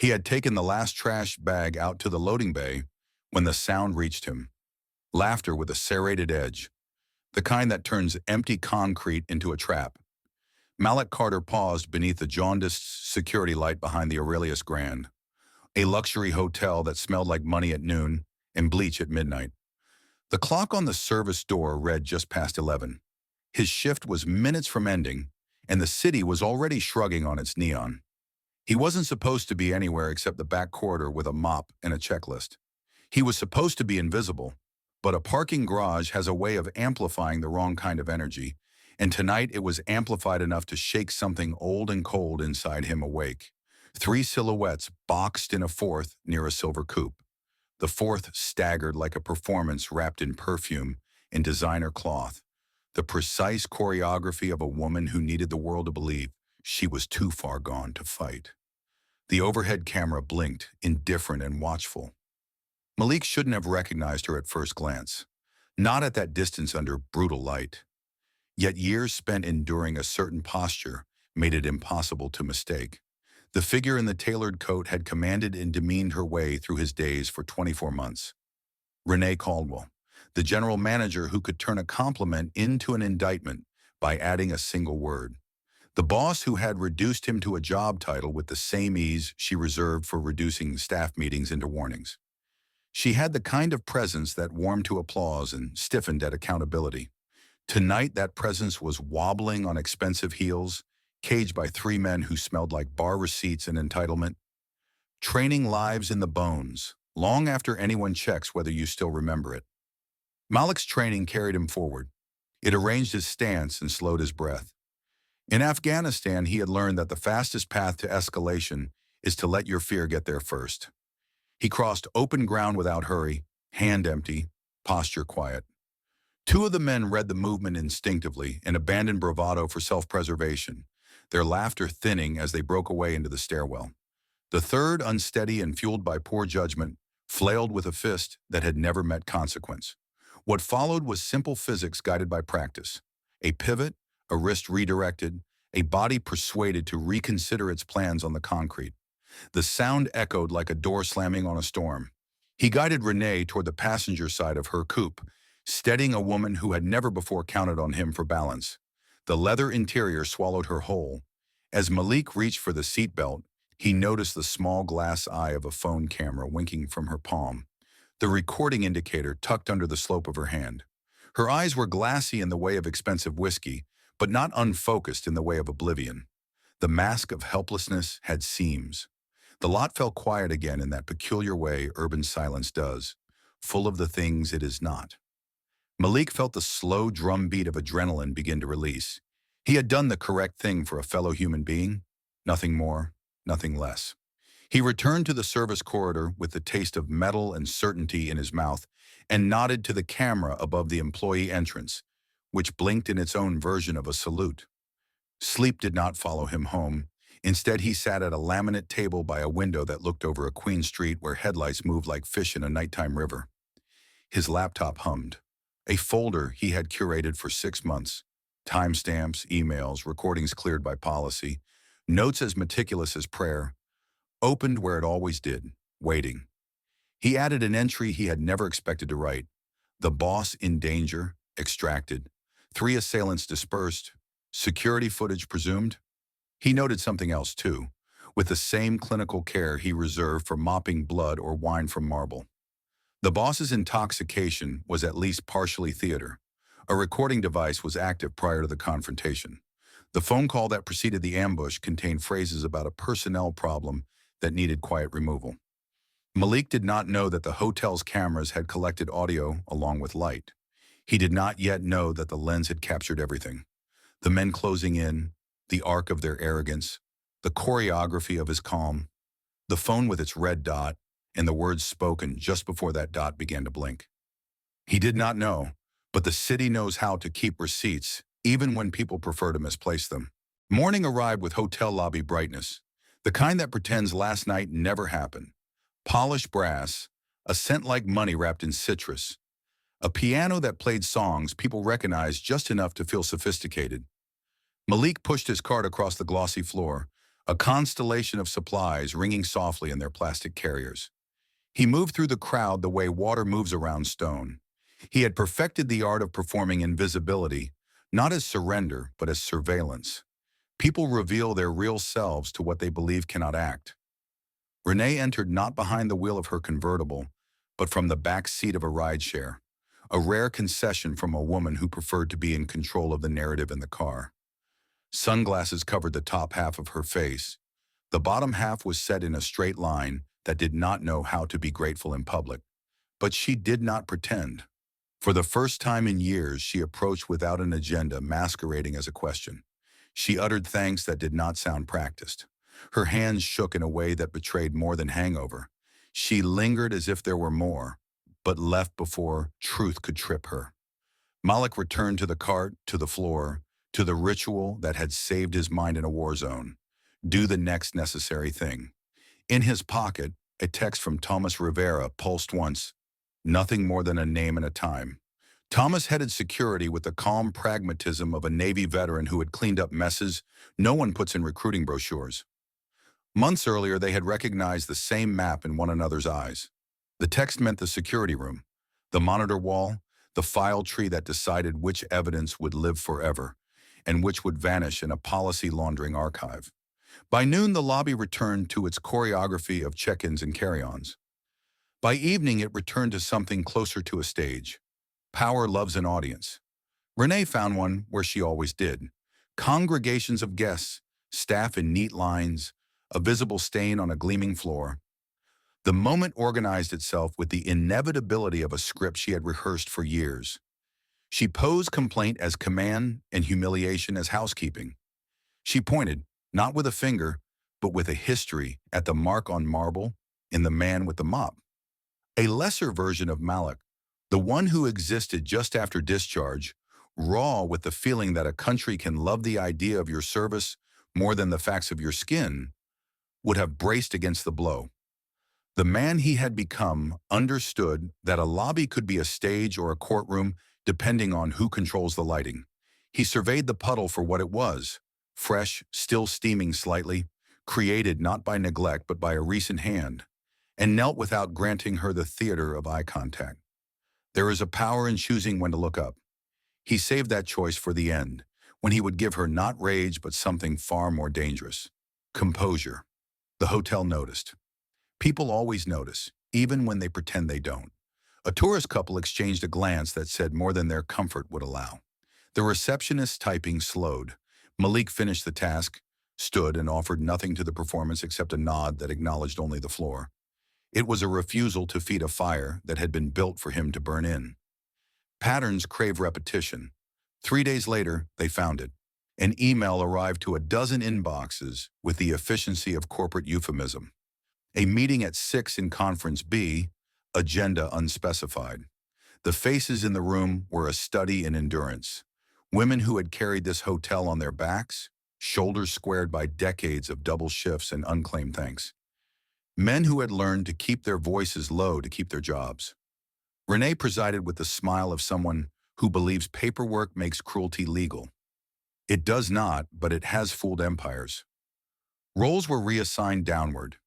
He had taken the last trash bag out to the loading bay when the sound reached him. Laughter with a serrated edge, the kind that turns empty concrete into a trap. Malik Carter paused beneath the jaundiced security light behind the Aurelius Grand, a luxury hotel that smelled like money at noon and bleach at midnight. The clock on the service door read just past 11. His shift was minutes from ending, and the city was already shrugging on its neon. He wasn't supposed to be anywhere except the back corridor with a mop and a checklist. He was supposed to be invisible, but a parking garage has a way of amplifying the wrong kind of energy, and tonight it was amplified enough to shake something old and cold inside him awake. 3 silhouettes boxed in a fourth near a silver coupe. The fourth staggered like a performance wrapped in perfume and designer cloth, the precise choreography of a woman who needed the world to believe she was too far gone to fight. The overhead camera blinked, indifferent and watchful. Malik shouldn't have recognized her at first glance, not at that distance under brutal light. Yet years spent enduring a certain posture made it impossible to mistake. The figure in the tailored coat had commanded and demeaned her way through his days for 24 months. Renee Caldwell, the general manager who could turn a compliment into an indictment by adding a single word. The boss who had reduced him to a job title with the same ease she reserved for reducing staff meetings into warnings. She had the kind of presence that warmed to applause and stiffened at accountability. Tonight, that presence was wobbling on expensive heels, caged by 3 men who smelled like bar receipts and entitlement. Training lives in the bones, long after anyone checks whether you still remember it. Malik's training carried him forward. It arranged his stance and slowed his breath. In Afghanistan, he had learned that the fastest path to escalation is to let your fear get there first. He crossed open ground without hurry, hand empty, posture quiet. 2 of the men read the movement instinctively and abandoned bravado for self-preservation, their laughter thinning as they broke away into the stairwell. The third, unsteady and fueled by poor judgment, flailed with a fist that had never met consequence. What followed was simple physics guided by practice. A pivot, a wrist redirected, a body persuaded to reconsider its plans on the concrete. The sound echoed like a door slamming on a storm. He guided Renee toward the passenger side of her coupe, steadying a woman who had never before counted on him for balance. The leather interior swallowed her whole. As Malik reached for the seatbelt, he noticed the small glass eye of a phone camera winking from her palm, the recording indicator tucked under the slope of her hand. Her eyes were glassy in the way of expensive whiskey, but not unfocused in the way of oblivion. The mask of helplessness had seams. The lot fell quiet again in that peculiar way urban silence does, full of the things it is not. Malik felt the slow drumbeat of adrenaline begin to release. He had done the correct thing for a fellow human being, nothing more, nothing less. He returned to the service corridor with the taste of metal and certainty in his mouth and nodded to the camera above the employee entrance, which blinked in its own version of a salute. Sleep did not follow him home. Instead, he sat at a laminate table by a window that looked over a Queen Street where headlights moved like fish in a nighttime river. His laptop hummed. A folder he had curated for 6 months. Timestamps, emails, recordings cleared by policy, notes as meticulous as prayer, opened where it always did, waiting. He added an entry he had never expected to write. The boss in danger, extracted. 3 assailants dispersed. Security footage presumed. He noted something else too, with the same clinical care he reserved for mopping blood or wine from marble. The boss's intoxication was at least partially theater. A recording device was active prior to the confrontation. The phone call that preceded the ambush contained phrases about a personnel problem that needed quiet removal. Malik did not know that the hotel's cameras had collected audio along with light. He did not yet know that the lens had captured everything. The men closing in, the arc of their arrogance, the choreography of his calm, the phone with its red dot, and the words spoken just before that dot began to blink. He did not know, but the city knows how to keep receipts, even when people prefer to misplace them. Morning arrived with hotel lobby brightness, the kind that pretends last night never happened. Polished brass, a scent like money wrapped in citrus, a piano that played songs people recognized just enough to feel sophisticated. Malik pushed his cart across the glossy floor, a constellation of supplies ringing softly in their plastic carriers. He moved through the crowd the way water moves around stone. He had perfected the art of performing invisibility, not as surrender, but as surveillance. People reveal their real selves to what they believe cannot act. Renee entered not behind the wheel of her convertible, but from the back seat of a rideshare, a rare concession from a woman who preferred to be in control of the narrative in the car. Sunglasses covered the top half of her face. The bottom half was set in a straight line that did not know how to be grateful in public. But she did not pretend. For the first time in years, she approached without an agenda masquerading as a question. She uttered thanks that did not sound practiced. Her hands shook in a way that betrayed more than hangover. She lingered as if there were more, but left before truth could trip her. Malik returned to the cart, to the floor, to the ritual that had saved his mind in a war zone. Do the next necessary thing. In his pocket, a text from Thomas Rivera pulsed once, nothing more than a name and a time. Thomas headed security with the calm pragmatism of a Navy veteran who had cleaned up messes no one puts in recruiting brochures. Months earlier, they had recognized the same map in one another's eyes. The text meant the security room, the monitor wall, the file tree that decided which evidence would live forever and which would vanish in a policy laundering archive. By noon, the lobby returned to its choreography of check-ins and carry-ons. By evening, it returned to something closer to a stage. Power loves an audience. Renee found one where she always did. Congregations of guests, staff in neat lines, a visible stain on a gleaming floor. The moment organized itself with the inevitability of a script she had rehearsed for years. She posed complaint as command and humiliation as housekeeping. She pointed, not with a finger, but with a history, at the mark on marble in the man with the mop. A lesser version of Malik, the one who existed just after discharge, raw with the feeling that a country can love the idea of your service more than the facts of your skin, would have braced against the blow. The man he had become understood that a lobby could be a stage or a courtroom depending on who controls the lighting. He surveyed the puddle for what it was, fresh, still steaming slightly, created not by neglect but by a recent hand, and knelt without granting her the theater of eye contact. There is a power in choosing when to look up. He saved that choice for the end, when he would give her not rage but something far more dangerous. Composure. The hotel noticed. People always notice, even when they pretend they don't. A tourist couple exchanged a glance that said more than their comfort would allow. The receptionist's typing slowed. Malik finished the task, stood and offered nothing to the performance except a nod that acknowledged only the floor. It was a refusal to feed a fire that had been built for him to burn in. Patterns crave repetition. 3 days later, they found it. An email arrived to a dozen inboxes with the efficiency of corporate euphemism. A meeting at 6 in Conference B, agenda unspecified. The faces in the room were a study in endurance. Women who had carried this hotel on their backs, shoulders squared by decades of double shifts and unclaimed thanks. Men who had learned to keep their voices low to keep their jobs. Renee presided with the smile of someone who believes paperwork makes cruelty legal. It does not, but it has fooled empires. Roles were reassigned downward.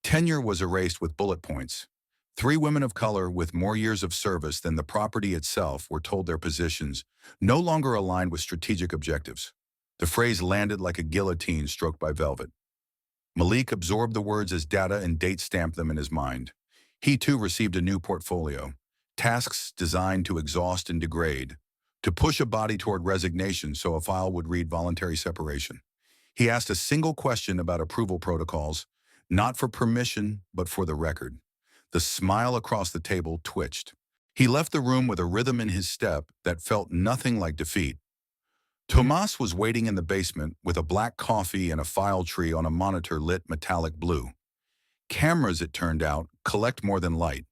Tenure was erased with bullet points. 3 women of color with more years of service than the property itself were told their positions no longer aligned with strategic objectives. The phrase landed like a guillotine stroked by velvet. Malik absorbed the words as data and date stamped them in his mind. He too received a new portfolio, tasks designed to exhaust and degrade, to push a body toward resignation so a file would read voluntary separation. He asked a single question about approval protocols, not for permission, but for the record. The smile across the table twitched. He left the room with a rhythm in his step that felt nothing like defeat. Tomas was waiting in the basement with a black coffee and a file tree on a monitor lit metallic blue. Cameras, it turned out, collect more than light.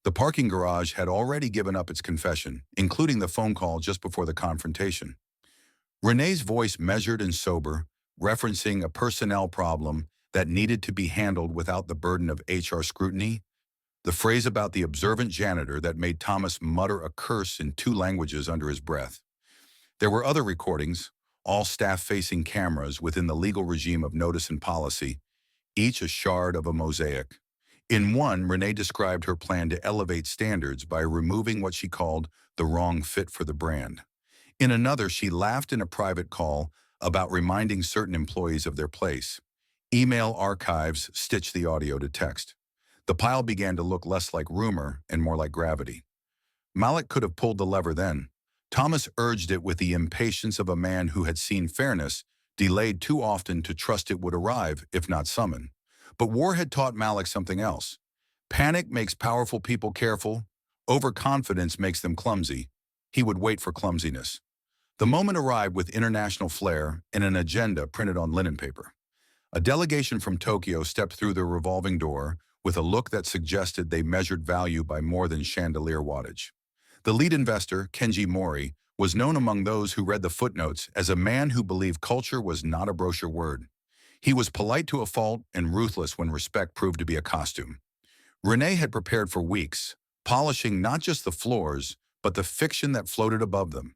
The parking garage had already given up its confession, including the phone call just before the confrontation. Renee's voice measured and sober, referencing a personnel problem that needed to be handled without the burden of HR scrutiny. The phrase about the observant janitor that made Thomas mutter a curse in 2 languages under his breath. There were other recordings, all staff-facing cameras within the legal regime of notice and policy, each a shard of a mosaic. In one, Renee described her plan to elevate standards by removing what she called the wrong fit for the brand. In another, she laughed in a private call about reminding certain employees of their place. Email archives stitched the audio to text. The pile began to look less like rumor and more like gravity. Malik could have pulled the lever then. Thomas urged it with the impatience of a man who had seen fairness delayed too often to trust it would arrive, if not summon. But war had taught Malik something else. Panic makes powerful people careful. Overconfidence makes them clumsy. He would wait for clumsiness. The moment arrived with international flair and an agenda printed on linen paper. A delegation from Tokyo stepped through the revolving door with a look that suggested they measured value by more than chandelier wattage. The lead investor, Kenji Mori, was known among those who read the footnotes as a man who believed culture was not a brochure word. He was polite to a fault and ruthless when respect proved to be a costume. Renee had prepared for weeks, polishing not just the floors, but the fiction that floated above them.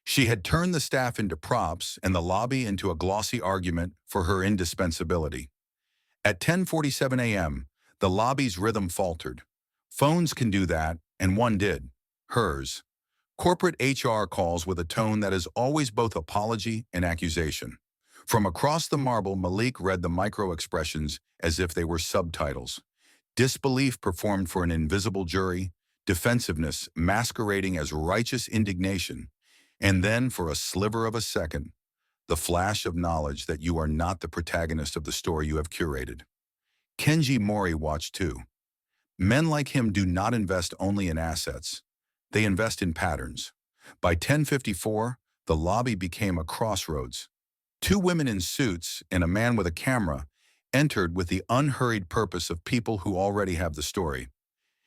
She had turned the staff into props and the lobby into a glossy argument for her indispensability. At 10:47 a.m., the lobby's rhythm faltered. Phones can do that, and one did. Hers. Corporate HR calls with a tone that is always both apology and accusation. From across the marble, Malik read the micro-expressions as if they were subtitles. Disbelief performed for an invisible jury, defensiveness masquerading as righteous indignation, and then, for a sliver of a second, the flash of knowledge that you are not the protagonist of the story you have curated. Kenji Mori watched too. Men like him do not invest only in assets. They invest in patterns. By 10:54, the lobby became a crossroads. Two women in suits and a man with a camera entered with the unhurried purpose of people who already have the story.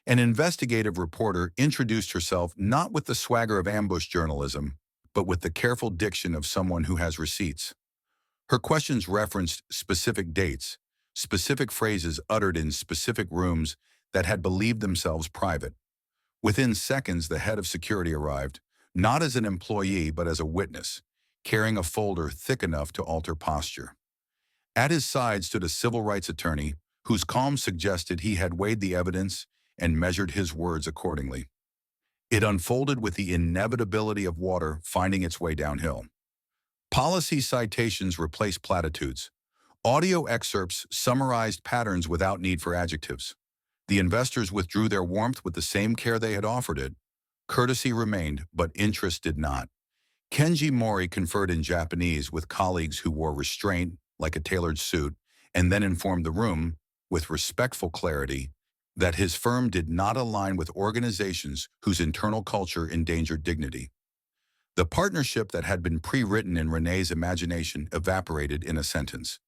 An investigative reporter introduced herself not with the swagger of ambush journalism, but with the careful diction of someone who has receipts. Her questions referenced specific dates, specific phrases uttered in specific rooms that had believed themselves private. Within seconds, the head of security arrived, not as an employee but as a witness, carrying a folder thick enough to alter posture. At his side stood a civil rights attorney whose calm suggested he had weighed the evidence and measured his words accordingly. It unfolded with the inevitability of water finding its way downhill. Policy citations replaced platitudes. Audio excerpts summarized patterns without need for adjectives. The investors withdrew their warmth with the same care they had offered it. Courtesy remained, but interest did not. Kenji Mori conferred in Japanese with colleagues who wore restraint, like a tailored suit, and then informed the room, with respectful clarity, that his firm did not align with organizations whose internal culture endangered dignity. The partnership that had been pre-written in Renee's imagination evaporated in a sentence.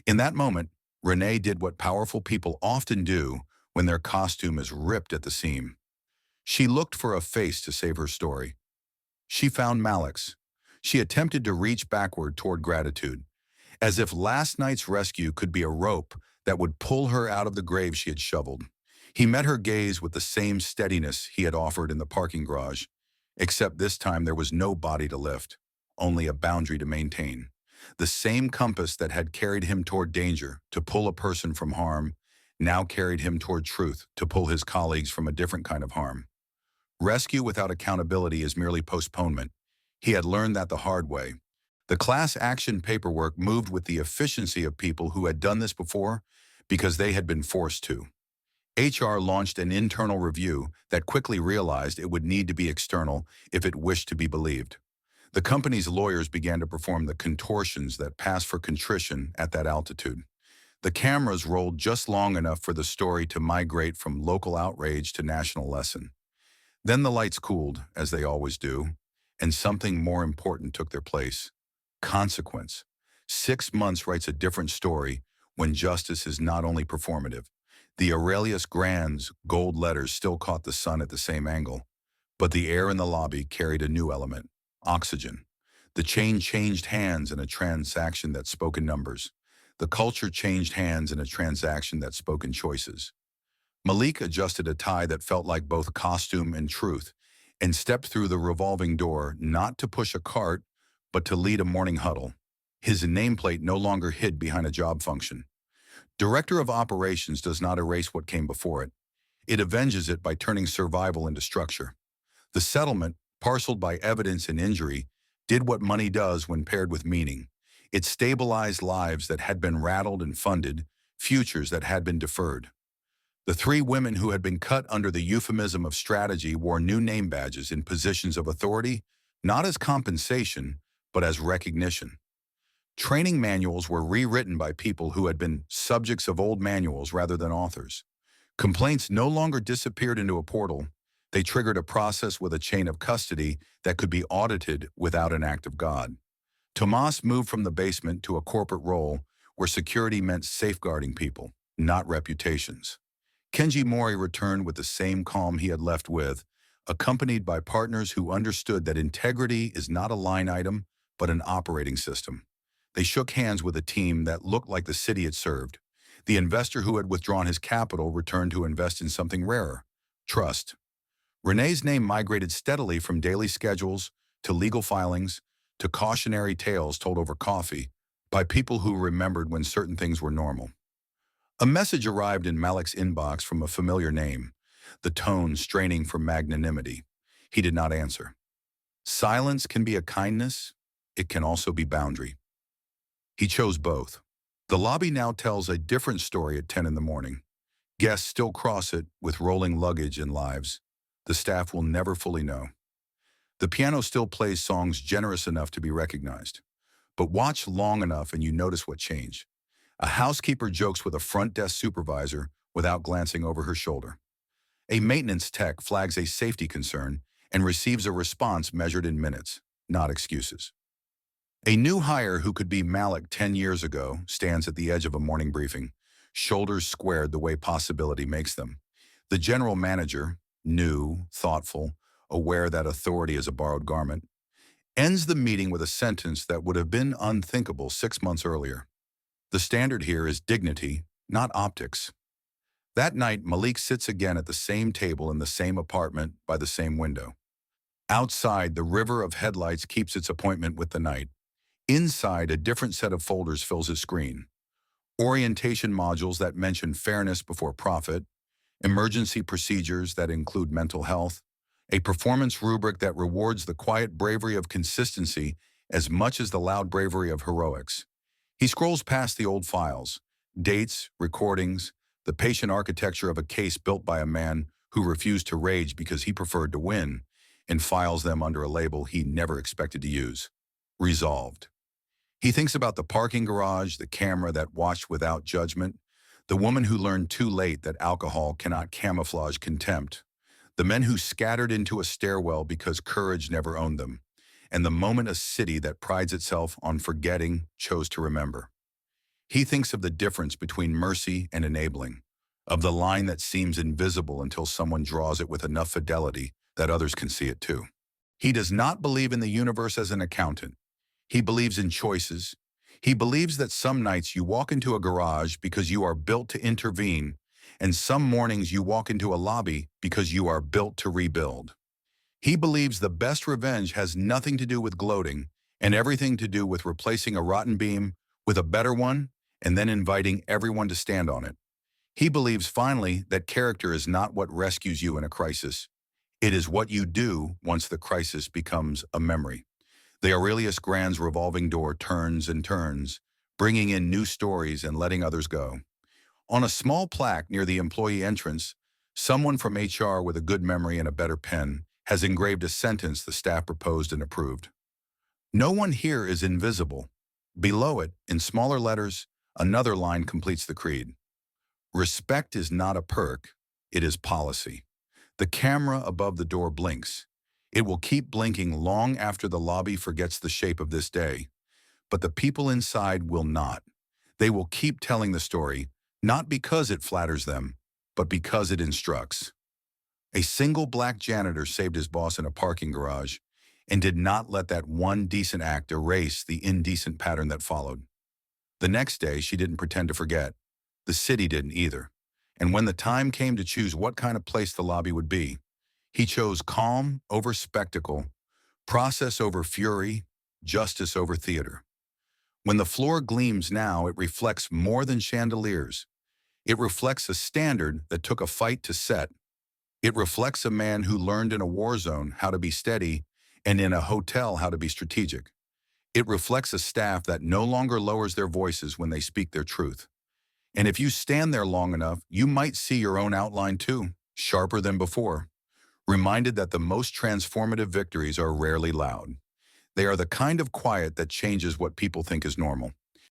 In that moment, Renee did what powerful people often do when their costume is ripped at the seam. She looked for a face to save her story. She found Malik's. She attempted to reach backward toward gratitude, as if last night's rescue could be a rope that would pull her out of the grave she had shoveled. He met her gaze with the same steadiness he had offered in the parking garage, except this time there was no body to lift, only a boundary to maintain. The same compass that had carried him toward danger to pull a person from harm now carried him toward truth to pull his colleagues from a different kind of harm. Rescue without accountability is merely postponement. He had learned that the hard way. The class action paperwork moved with the efficiency of people who had done this before because they had been forced to. HR launched an internal review that quickly realized it would need to be external if it wished to be believed. The company's lawyers began to perform the contortions that pass for contrition at that altitude. The cameras rolled just long enough for the story to migrate from local outrage to national lesson. Then the lights cooled, as they always do, and something more important took their place. Consequence. 6 months writes a different story when justice is not only performative. The Aurelius Grand's gold letters still caught the sun at the same angle, but the air in the lobby carried a new element, oxygen. The chain changed hands in a transaction that spoke in numbers. The culture changed hands in a transaction that spoke in choices. Malik adjusted a tie that felt like both costume and truth, and stepped through the revolving door not to push a cart, but to lead a morning huddle. His nameplate no longer hid behind a job function. Director of Operations does not erase what came before it. It avenges it by turning survival into structure. The settlement, parceled by evidence and injury, did what money does when paired with meaning. It stabilized lives that had been rattled and funded, futures that had been deferred. The three women who had been cut under the euphemism of strategy wore new name badges in positions of authority, not as compensation, but as recognition. Training manuals were rewritten by people who had been subjects of old manuals rather than authors. Complaints no longer disappeared into a portal. They triggered a process with a chain of custody that could be audited without an act of God. Tomas moved from the basement to a corporate role where security meant safeguarding people, not reputations. Kenji Mori returned with the same calm he had left with, accompanied by partners who understood that integrity is not a line item, but an operating system. They shook hands with a team that looked like the city it served. The investor who had withdrawn his capital returned to invest in something rarer: trust. Renee's name migrated steadily from daily schedules to legal filings to cautionary tales told over coffee by people who remembered when certain things were normal. A message arrived in Malik's inbox from a familiar name, the tone straining for magnanimity. He did not answer. Silence can be a kindness. It can also be boundary. He chose both. The lobby now tells a different story at 10 in the morning. Guests still cross it with rolling luggage and lives. The staff will never fully know. The piano still plays songs generous enough to be recognized. But watch long enough and you notice what changed. A housekeeper jokes with a front desk supervisor without glancing over her shoulder. A maintenance tech flags a safety concern and receives a response measured in minutes, not excuses. A new hire who could be Malik 10 years ago stands at the edge of a morning briefing, shoulders squared the way possibility makes them. The general manager, new, thoughtful, aware that authority is a borrowed garment, ends the meeting with a sentence that would have been unthinkable 6 months earlier. The standard here is dignity, not optics. That night, Malik sits again at the same table in the same apartment by the same window. Outside, the river of headlights keeps its appointment with the night. Inside, a different set of folders fills his screen. Orientation modules that mention fairness before profit, emergency procedures that include mental health, a performance rubric that rewards the quiet bravery of consistency as much as the loud bravery of heroics. He scrolls past the old files, dates, recordings, the patient architecture of a case built by a man who refused to rage because he preferred to win, and files them under a label he never expected to use: resolved. He thinks about the parking garage, the camera that watched without judgment, the woman who learned too late that alcohol cannot camouflage contempt, the men who scattered into a stairwell because courage never owned them, and the moment a city that prides itself on forgetting chose to remember. He thinks of the difference between mercy and enabling, of the line that seems invisible until someone draws it with enough fidelity that others can see it too. He does not believe in the universe as an accountant. He believes in choices. He believes that some nights you walk into a garage because you are built to intervene, and some mornings you walk into a lobby because you are built to rebuild. He believes the best revenge has nothing to do with gloating and everything to do with replacing a rotten beam with a better one and then inviting everyone to stand on it. He believes, finally, that character is not what rescues you in a crisis. It is what you do once the crisis becomes a memory. The Aurelius Grand's revolving door turns and turns, bringing in new stories and letting others go. On a small plaque near the employee entrance, someone from HR with a good memory and a better pen has engraved a sentence the staff proposed and approved. No one here is invisible. Below it, in smaller letters, another line completes the creed. Respect is not a perk, it is policy. The camera above the door blinks. It will keep blinking long after the lobby forgets the shape of this day. But the people inside will not. They will keep telling the story, not because it flatters them, but because it instructs. A single black janitor saved his boss in a parking garage and did not let that one decent act erase the indecent pattern that followed. The next day, she didn't pretend to forget. The city didn't either. And when the time came to choose what kind of place the lobby would be, he chose calm over spectacle, process over fury, justice over theater. When the floor gleams now, it reflects more than chandeliers. It reflects a standard that took a fight to set. It reflects a man who learned in a war zone how to be steady and in a hotel how to be strategic. It reflects a staff that no longer lowers their voices when they speak their truth. And if you stand there long enough, you might see your own outline too, sharper than before, reminded that the most transformative victories are rarely loud. They are the kind of quiet that changes what people think is normal.